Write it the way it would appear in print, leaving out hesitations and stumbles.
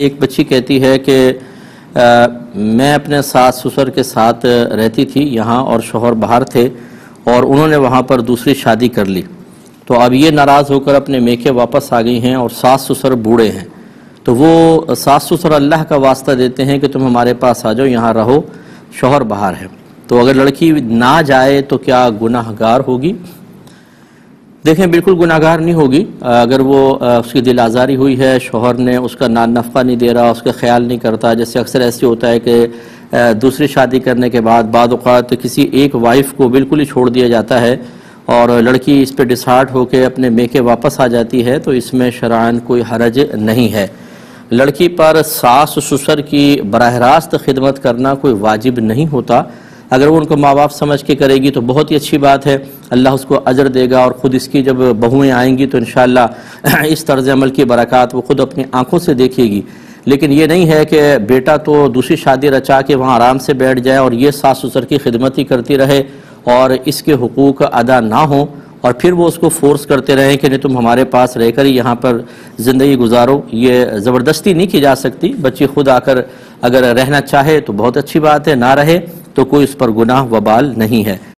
ایک بچی کہتی ہے کہ میں اپنے ساس سسر کے ساتھ رہتی تھی یہاں اور شوہر باہر تھے اور انہوں نے وہاں پر دوسری شادی کر لی، تو اب یہ ناراض ہو کر اپنے میکے واپس آ گئی ہیں اور ساس سسر بوڑھے ہیں، تو وہ ساس سسر اللہ کا واسطہ دیتے ہیں کہ تم ہمارے پاس آ جاؤ، یہاں رہو، شوہر باہر ہے۔ تو اگر لڑکی نہ جائے تو کیا گناہ گار ہوگی؟ دیکھیں، بالکل گناہ گار نہیں ہوگی۔ اگر وہ اس کی دل آزاری ہوئی ہے، شوہر نے اس کا نفقہ نہیں دے رہا، اس کا خیال نہیں کرتا، جیسے اکثر ایسے ہوتا ہے کہ دوسری شادی کرنے کے بعد بعض اوقات کسی ایک وائف کو بالکل ہی چھوڑ دیا جاتا ہے اور لڑکی اس پہ ڈسہارٹ ہو کے اپنے میکے واپس آ جاتی ہے، تو اس میں شرعاً کوئی حرج نہیں ہے۔ لڑکی پر ساس سسر کی براہ راست خدمت کرنا کوئی واجب نہیں ہوتا۔ اگر وہ ان کو ماں باپ سمجھ کے کرے گی تو بہت ہی اچھی بات ہے، اللہ اس کو اجر دے گا، اور خود اس کی جب بہویں آئیں گی تو انشاءاللہ اس طرز عمل کی برکات وہ خود اپنی آنکھوں سے دیکھے گی۔ لیکن یہ نہیں ہے کہ بیٹا تو دوسری شادی رچا کے وہاں آرام سے بیٹھ جائے اور یہ ساس سسر کی خدمت ہی کرتی رہے اور اس کے حقوق ادا نہ ہوں، اور پھر وہ اس کو فورس کرتے رہیں کہ نہیں تم ہمارے پاس رہ کر ہی یہاں پر زندگی گزارو۔ یہ زبردستی نہیں کی جا سکتی، بچی خود آ کر اگر رہنا چاہے تو بہت اچھی بات ہے، نہ رہے تو کوئی اس پر گناہ وبال نہیں ہے۔